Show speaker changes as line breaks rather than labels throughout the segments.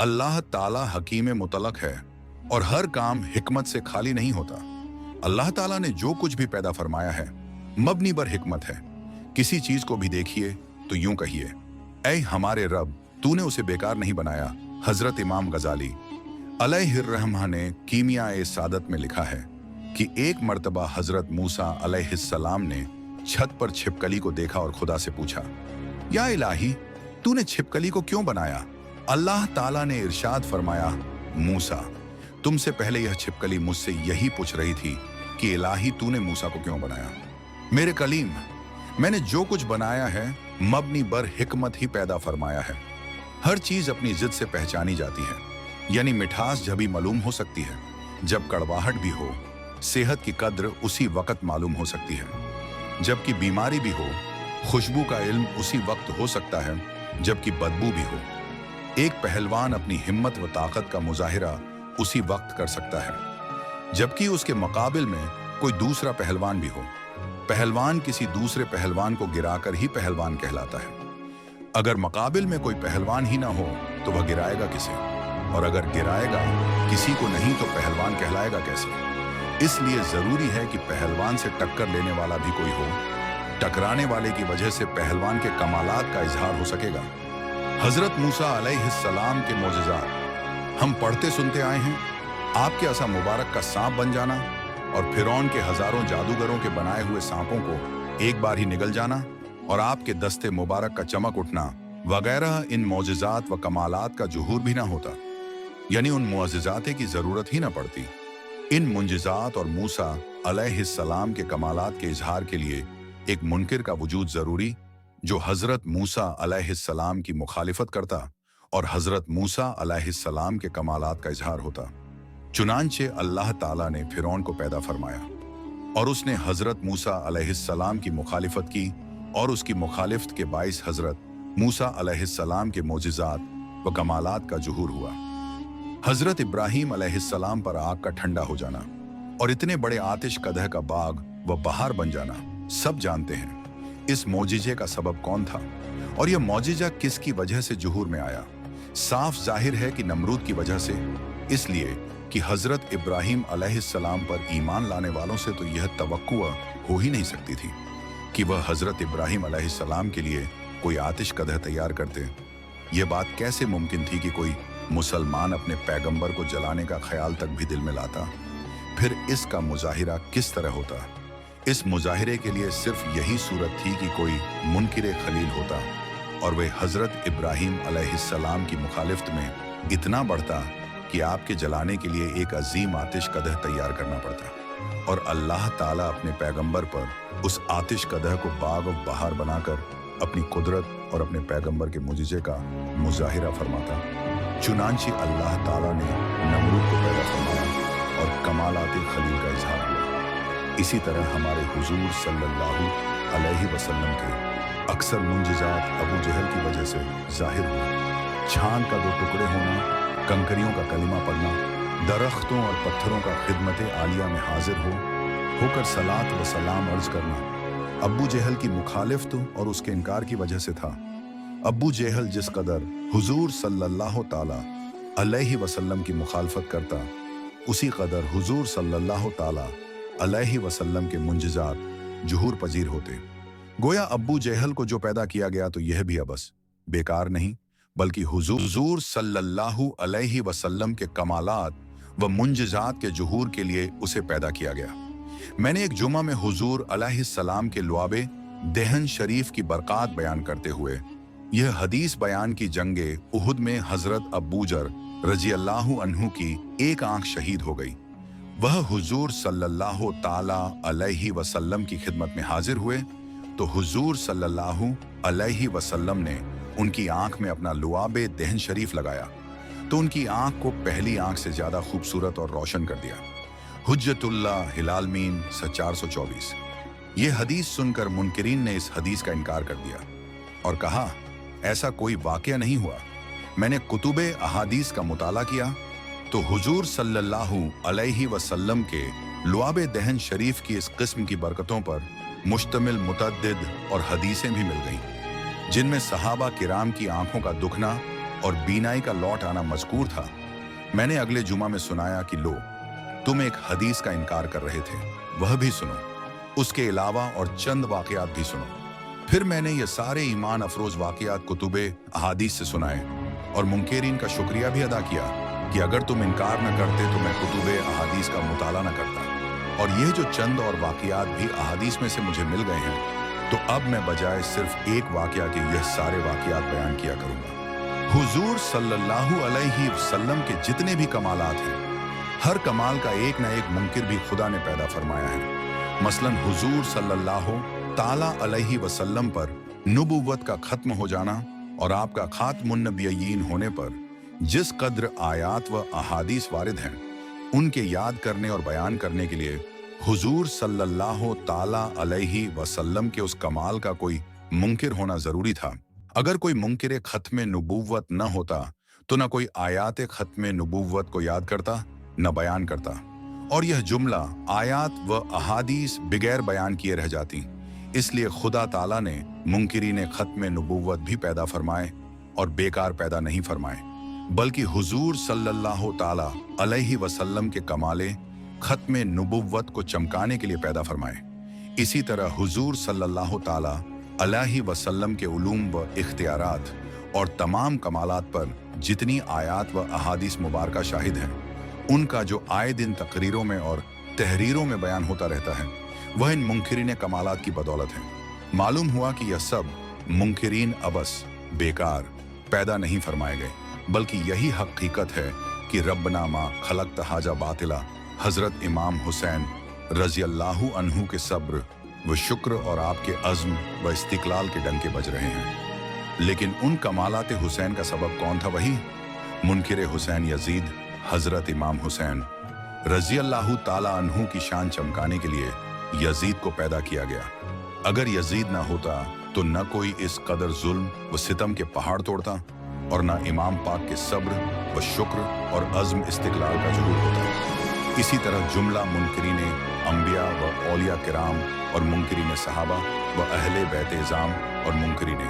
अल्लाह ताला हकीम मुतलक है और हर काम हिकमत से खाली नहीं होता। अल्लाह ताला ने जो कुछ भी पैदा फरमाया है मबनी बर हिकमत है। किसी चीज को भी देखिए तो यूं कहिए, ऐ हमारे रब, तूने उसे बेकार नहीं बनाया। हजरत इमाम गजाली अलैहिर्रहमा ने कीमिया ए सादत में लिखा है कि एक मर्तबा हजरत मूसा अलैहिस्सलाम ने छत पर छिपकली को देखा और खुदा से पूछा, या इलाही, तूने छिपकली को क्यों बनाया? अल्लाह ताला ने इरशाद फरमाया, मूसा, तुमसे पहले यह छिपकली मुझसे यही पूछ रही थी कि इलाही तूने मूसा को क्यों बनाया। मेरे कलीम, मैंने जो कुछ बनाया है मबनी बर हिकमत ही पैदा फरमाया है। हर चीज अपनी जिद से पहचानी जाती है, यानी मिठास जभी मालूम हो सकती है जब कड़वाहट भी हो। सेहत की कद्र उसी वक्त मालूम हो सकती है जबकि बीमारी भी हो। खुशबू का इल्म उसी वक्त हो सकता है जबकि बदबू भी हो। एक पहलवान अपनी हिम्मत व ताकत का मुजाहिरा उसी वक्त कर सकता है जबकि उसके मुकाबिल में कोई दूसरा पहलवान भी हो। पहलवान किसी दूसरे पहलवान को गिराकर ही पहलवान कहलाता है। अगर मुकाबिल में कोई पहलवान ही ना हो तो वह गिराएगा किसे, और अगर गिराएगा किसी को नहीं तो पहलवान कहलाएगा कैसे? इसलिए जरूरी है कि पहलवान से टक्कर लेने वाला भी कोई हो। टकराने वाले की वजह से पहलवान के कमालात का इजहार हो सकेगा। हजरत मूसा अलैहिस्सलाम के मोजज़ात हम पढ़ते सुनते आए हैं। आपके असा मुबारक का सांप बन जाना और फिरौन के हजारों जादूगरों के बनाए हुए सांपों को एक बार ही निगल जाना और आपके दस्ते मुबारक का चमक उठना वगैरह, इन मोजज़ात व कमालात का जुहूर भी ना होता, यानी उन मुअज्जिज़ात की जरूरत ही ना पड़ती। इन मुंजिज़ात और मूसा अलैहिस्सलाम के कमालात के इजहार के लिए एक मुनकिर का वजूद जरूरी, जो हजरत मूसा अलैहिस्सलाम की मुखालिफत करता और हजरत मूसा अलैहिस्सलाम के कमालात का इजहार होता। चुनांचे अल्लाह ताला ने फिरौन को पैदा फरमाया और उसने हजरत मूसा अलैहिस्सलाम की मुखालिफत की और उसकी मुखालिफत के बाइस हजरत मूसा अलैहिस्सलाम के मोजिज़ात व कमालात का जुहूर हुआ। हजरत इब्राहीम अलैहिस्सलाम पर आग का ठंडा हो जाना और इतने बड़े आतिश कदह का बाग व बहार बन जाना, सब जानते हैं इस मौजिजे का सबब कौन था और यह मौजिजा किसकी वजह से जुहूर में आया। साफ जाहिर है कि नमरूद की वजह से, इसलिए कि हजरत इब्राहीम अलैहिस्सलाम पर ईमान लाने वालों से तो यह तवक्कुआ हो ही नहीं सकती थी कि वह हजरत इब्राहीम अलैहिस्सलाम के लिए कोई आतिश कदह तैयार करते। यह बात कैसे मुमकिन थी कि कोई मुसलमान अपने पैगंबर को जलाने का ख्याल तक भी दिल में लाता? फिर इसका मुजाहिरा किस तरह होता? इस मुजाहिरे के लिए सिर्फ यही सूरत थी कि कोई मुनकिर खलील होता और वह हजरत इब्राहीम अलैहिस्सलाम की मुखालिफत में इतना बढ़ता कि आपके जलाने के लिए एक अजीम आतिश कदह तैयार करना पड़ता और अल्लाह ताला अपने पैगंबर पर उस आतिश कदह को बाग व बहार बनाकर अपनी कुदरत और अपने पैगंबर के मुजिजे का मुजाहिरा फरमाता। चुनांचे अल्लाह ताला ने नमरूद को पैदा फरमाया और कमालात खलील का इजहार हुआ। इसी तरह हमारे हुजूर सल्लल्लाहु अलैहि वसल्लम के अक्सर मुंजिज़ात अबू जहल की वजह से जाहिर हुए। छान का दो टुकड़े होना, कंकरियों का कलिमा पढ़ना, दरख्तों और पत्थरों का खिदमत आलिया में हाजिर होकर सलात व सलाम अर्ज करना अबू जहल की मुखालिफत और उसके इनकार की वजह से था। अबू जहल जिस कदर हुजूर सल्लल्लाहु ताला अलैहि वसल्लम की मुखालफत करता, उसी कदर हुजूर सल्लल्लाहु ताला अलैहि वसल्लम के मुंजिज़ात जुहूर पजीर होते। गोया अब्बू जहल को जो पैदा किया गया तो यह भी अबस बेकार नहीं, बल्कि हुजूर सल्लल्लाहु अलैहि वसल्लम के कमालात व मुंजिज़ात के जुहूर के लिए उसे पैदा किया गया। मैंने एक जुमा में हुजूर अलैहिस्सलाम के लुआबे दहन शरीफ की बरक़ात बयान करते हुए यह हदीस बयान की जंगे उहुद में हजरत अबू जर रजी अल्लाहु अन्हु की एक आंख शहीद हो गई। वह हुजूर सल्लल्लाहु ताला अलैहि वसल्लम की खिदमत में हाजिर हुए तो हुजूर सल्लल्लाहु अलैहि वसल्लम ने उनकी आंख में अपना लुआबे दहन शरीफ लगाया तो उनकी आंख को पहली आंख से ज्यादा खूबसूरत और रोशन कर दिया। हुज्जतुल्लाह हिलाल मीन 424। ये हदीस सुनकर मुनकिरीन ने इस हदीस का इनकार कर दिया और कहा, ऐसा कोई वाकया नहीं हुआ। मैंने कुतुबे अहादीस का मुताला किया तो हुजूर सल्लल्लाहु अलैहि वसल्लम के लुआबे दहन शरीफ की इस किस्म की बरकतों पर मुश्तमिल मुतअद्दिद और हदीसें भी मिल गईं, जिनमें सहाबा किराम की आंखों का दुखना और बीनाई का लौट आना मज़कूर था, मैंने अगले जुमा में सुनाया कि लो, तुम एक हदीस का इनकार कर रहे थे, वह भी सुनो। उसके अलावा और चंद वाक़यात भी सुनो। फिर मैंने ये सारे ईमान अफरोज वाक़यात कुतुबे अहादीस से सुनाए और मुनकरीन का शुक्रिया भी अदा किया कि अगर तुम इनकार न करते तो मैं कुतुबे अहादीस का मुताला न करता। और ये जो चंद और वाक़यात भी अहादीस में से मुझे मिल गए हैं, तो अब मैं बजाय सिर्फ एक वाक़या के यह सारे वाक़यात बयान किया करूँगा। हुजूर सल्लल्लाहु अलैहि वसल्लम के जितने भी कमालात हैं, हर कमाल का एक न एक मुनकिर भी खुदा ने पैदा फरमाया है। मसलन हुजूर सल्लल्लाहु ताला अलैहि वसल्लम पर नबुव्वत का खत्म हो जाना और आपका खातमुन नबिय्यीन होने पर जिस कद्र आयात व अहादीस वारिद हैं, उनके याद करने और बयान करने के लिए हुजूर सल्लल्लाहु ताला अलैहि वसल्लम के उस कमाल का कोई मुनकिर होना जरूरी था। अगर कोई मुनकिर खत्म नबुव्वत न होता तो न कोई आयात खत्म नबुव्वत को याद करता, न बयान करता, और यह जुमला आयात व अहादीस बगैर बयान किए रह जाती। इसलिए खुदा ताला ने मुनकिरीन खत्म नबुव्वत भी पैदा फरमाए और बेकार पैदा नहीं फरमाए, बल्कि हुजूर सल्लल्लाहु ताला अलैहि वसल्लम के कमाले खत्म नबुव्वत को चमकाने के लिए पैदा फरमाए। इसी तरह हुजूर सल्लल्लाहु ताला अलैहि वसल्लम के उलूम व इख्तियारात और तमाम कमालात पर जितनी आयात व अहादीस मुबारका शाहिद हैं, उनका जो आए दिन तकरीरों में और तहरीरों में बयान होता रहता है, वह इन मुनकिरीन कमालात की बदौलत है। मालूम हुआ कि यह सब मुनकिरीन अबस बेकार पैदा नहीं फरमाए गए, बल्कि यही हकीकत है कि रब्बना मा खलक़्त हाजा बातिला हजरत इमाम हुसैन रज़ी अल्लाहु अन्हु के सब्र व शुक्र और आपके अज़्म व इस्तिक़लाल के डंके बज रहे हैं। लेकिन उन कमालात हुसैन का सबब कौन था? वही मुनकिर हुसैन यजीद हजरत इमाम हुसैन रज़ी अल्लाहु ताला अन्हु की शान चमकाने के लिए यजीद को पैदा किया गया। अगर यजीद ना होता तो न कोई इस कदर जुल्म व सितम के पहाड़ तोड़ता और न इमाम पाक के सब्र व शुक्र और अज़्म इस्तिक़लाल का ज़ुहूर होता। इसी तरह जुमला मुनकिरीन अंबिया व औलिया किराम और मुनकिरीन सहाबा व अहले बैत इज़ाम और मुनकिरीन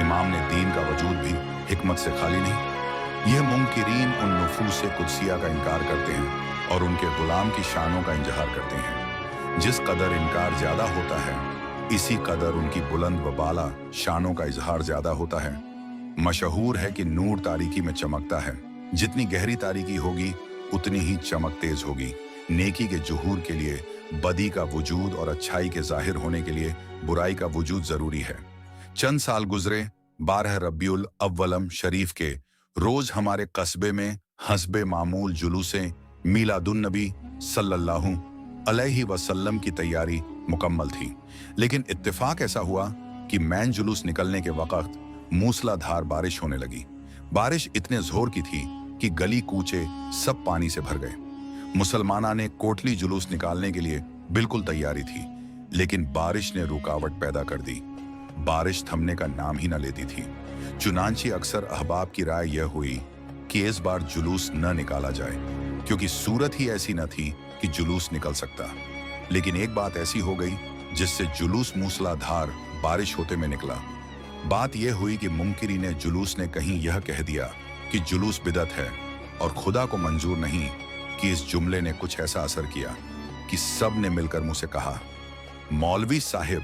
इमाम ने दीन का वजूद भी हिकमत से खाली नहीं। यह मुनकिरीन उन नुफूस कुदसिया का इनकार करते हैं और उनके गुलाम की शानों का इंजहार करते हैं। जिस कदर इनकार ज़्यादा होता है, इसी कदर उनकी बुलंद व बाला शानों का इजहार ज़्यादा होता है। मशहूर है कि नूर तारीकी में चमकता है, जितनी गहरी तारीकी होगी उतनी ही चमक तेज होगी। नेकी के जुहूर के लिए बदी का वजूद और अच्छाई के जाहिर होने के लिए बुराई का वजूद जरूरी है। चंद साल गुजरे, 12 रबीउल अव्वलम शरीफ के रोज हमारे कस्बे में हस्बे मामूल जुलूसे मीलादुन नबी सल्लल्लाहु अलैहि वसल्लम की तैयारी मुकम्मल थी। लेकिन इत्तेफाक ऐसा हुआ कि मैन जुलूस निकलने के वक्त मूसलाधार बारिश होने लगी। बारिश इतने जोर की थी कि गली कूचे सब पानी से भर गए। मुसलमाना ने कोटली जुलूस निकालने के लिए बिल्कुल तैयारी थी, लेकिन बारिश ने रुकावट पैदा कर दी। बारिश थमने का नाम ही न लेती थी। चुनांची अक्सर अहबाब की राय यह हुई कि इस बार जुलूस न निकाला जाए, क्योंकि सूरत ही ऐसी न थी कि जुलूस निकल सकता। लेकिन एक बात ऐसी हो गई जिससे जुलूस मूसलाधार बारिश होते में निकला। बात यह हुई कि मुनकिरीन जुलूस ने कहीं यह कह दिया कि जुलूस बिदअत है और खुदा को मंजूर नहीं, कि इस जुमले ने कुछ ऐसा असर किया कि सब ने मिलकर मुझसे कहा, मौलवी साहिब,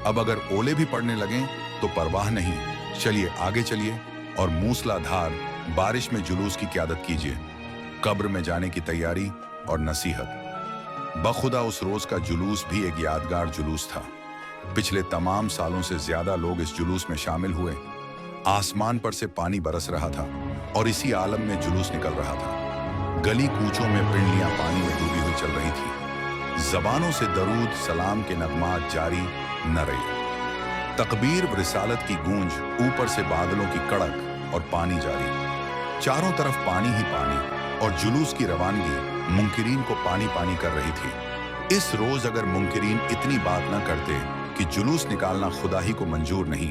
अब अगर ओले भी पड़ने लगें तो परवाह नहीं, चलिए आगे चलिए और मूसलाधार बारिश में जुलूस की क़यादत कीजिए। कब्र में जाने की तैयारी और नसीहत। बखुदा उस रोज का जुलूस भी एक यादगार जुलूस था। पिछले तमाम सालों से ज्यादा लोग इस जुलूस में शामिल हुए। आसमान पर से पानी बरस रहा था और इसी आलम में जुलूस निकल रहा था। गली कूचों में पिंडलियां पानी में डूबी हुई चल रही थी। जबानों से दरूद सलाम के नगमात जारी न रहे। तकबीर व रिसालत की गूंज, ऊपर से बादलों की कड़क और पानी जारी। चारों तरफ पानी ही पानी और जुलूस की रवानगी मुनकिरीन को पानी पानी कर रही थी। इस रोज अगर मुनकिरीन इतनी बात न करते कि जुलूस निकालना खुदा ही को मंजूर नहीं,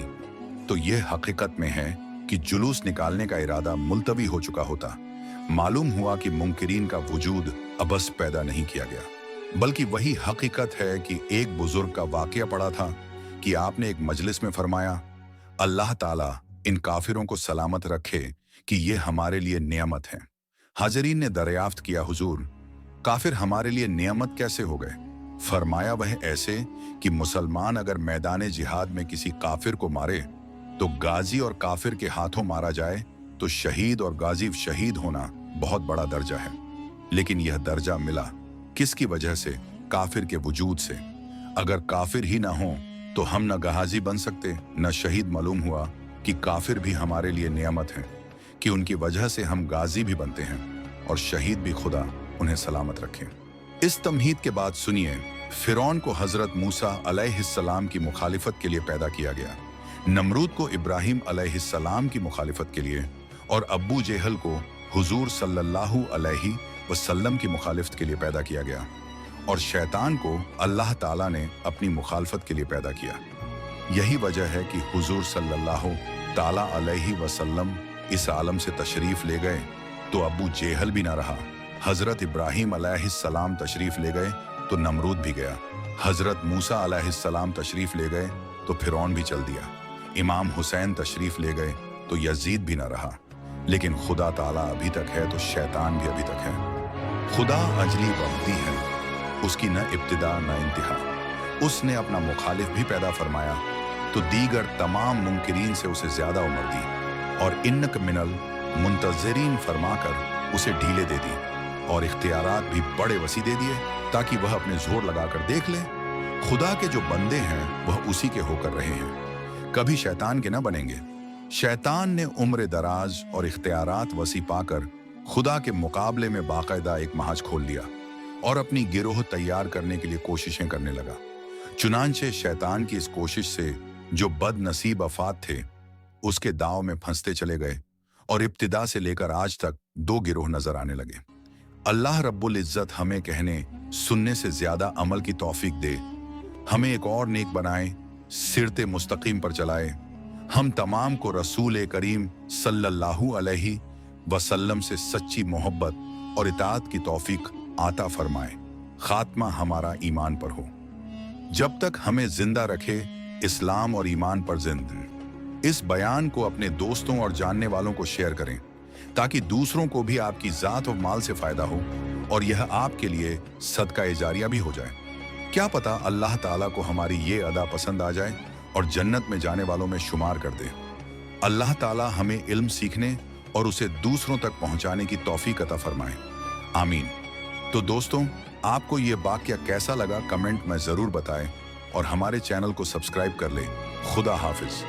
तो यह हकीकत में है कि जुलूस निकालने का इरादा मुलतवी हो चुका होता। मालूम हुआ कि मुनकिरीन का वजूद अबस पैदा नहीं किया गया, बल्कि वही हकीकत है कि एक बुजुर्ग का वाकया पड़ा था कि आपने एक मजलिस में फरमाया, अल्लाह ताला इन काफिरों को सलामत रखे कि ये हमारे लिए नेमत है। हाजरीन ने दरियाफ्त किया, हुजूर, काफिर हमारे लिए नेमत कैसे हो गए? फरमाया, वह ऐसे कि मुसलमान अगर मैदान जिहाद में किसी काफिर को मारे तो गाजी और काफिर के हाथों मारा जाए तो शहीद और गाजी शहीद होना बहुत बड़ा दर्जा है। लेकिन यह दर्जा मिला किसकी वजह से? काफिर के वजूद से। अगर काफिर ही ना हो तो हम न गाजी बन सकते न शहीद। मालूम हुआ कि काफिर भी हमारे लिए नेमत हैं कि उनकी वजह से हम गाजी भी बनते हैं और शहीद भी। खुदा उन्हें सलामत रखे। इस तमहीद के बाद सुनिए, फिरौन को हजरत मूसा अलैहिस्सलाम की मुखालिफत के लिए पैदा किया गया, नमरूद को इब्राहिम अलैहिस्सलाम की मुखालिफत के लिए और अब्बू जेहल को हुजूर सल्लल्लाहु अलैहि वसल्लम की मुखालिफत के लिए पैदा किया गया, और शैतान को अल्लाह ताला ने अपनी मुखालफत के लिए पैदा किया। यही वजह है कि हुजूर सल्लल्लाहु ताला अलैहि वसल्लम इस आलम से तशरीफ ले गए तो अब्बू जेहल भी ना रहा। हजरत इब्राहिम अलैहिस्सलाम तशरीफ ले गए तो नमरूद भी गया। हजरत मूसा अलैहिस्सलाम तशरीफ ले गए तो फिरौन भी चल दिया। इमाम हुसैन तशरीफ ले गए तो यजीद भी ना रहा। लेकिन खुदा ताला अभी तक है तो शैतान भी अभी तक है। खुदा अजली वक्ती है, उसकी न इब्तिदा न इंतहा। उसने अपना मुखालिफ भी पैदा फरमाया तो दीगर तमाम मुनकिरीन से उसे ज्यादा उम्र दी और इन्नक मिनल मुंतज़िरीन फरमाकर उसे ढीले दे दी और इख्तियारात भी बड़े वसी दे दिए ताकि वह अपने जोर लगाकर देख ले। खुदा के जो बंदे हैं वह उसी के होकर रहे हैं, कभी शैतान के न बनेंगे। शैतान ने उम्र दराज और इख्तियारात वसी पाकर खुदा के मुकाबले में बाकायदा एक महाज खोल लिया और अपनी गिरोह तैयार करने के लिए कोशिशें करने लगा। चुनांचे शैतान की इस कोशिश से जो बदनसीब अफाद थे उसके दाव में फंसते चले गए और इब्तिदा से लेकर आज तक दो गिरोह नजर आने लगे। अल्लाह रब्बुल इज्जत हमें कहने सुनने से ज्यादा अमल की तौफीक दे, हमें एक और नेक बनाए, सिरते मुस्तकीम पर चलाए, हम तमाम को रसूल करीम सल्लल्लाहु अलैहि वसल्लम से सच्ची मोहब्बत और इताअत की तौफीक आता फरमाए। खात्मा हमारा ईमान पर हो। जब तक हमें जिंदा रखे इस्लाम और ईमान पर जिंदा। इस बयान को अपने दोस्तों और जानने वालों को शेयर करें ताकि दूसरों को भी आपकी जात और माल से फायदा हो और यह आपके लिए सदका जारिया भी हो जाए। क्या पता अल्लाह ताला को हमारी ये अदा पसंद आ जाए और जन्नत में जाने वालों में शुमार कर दे। अल्लाह ताला हमें इल्म सीखने और उसे दूसरों तक पहुंचाने की तौफीक अता फरमाए, आमीन। तो दोस्तों, आपको ये वाक़या कैसा लगा कमेंट में जरूर बताएं और हमारे चैनल को सब्सक्राइब कर लें। खुदा हाफिज।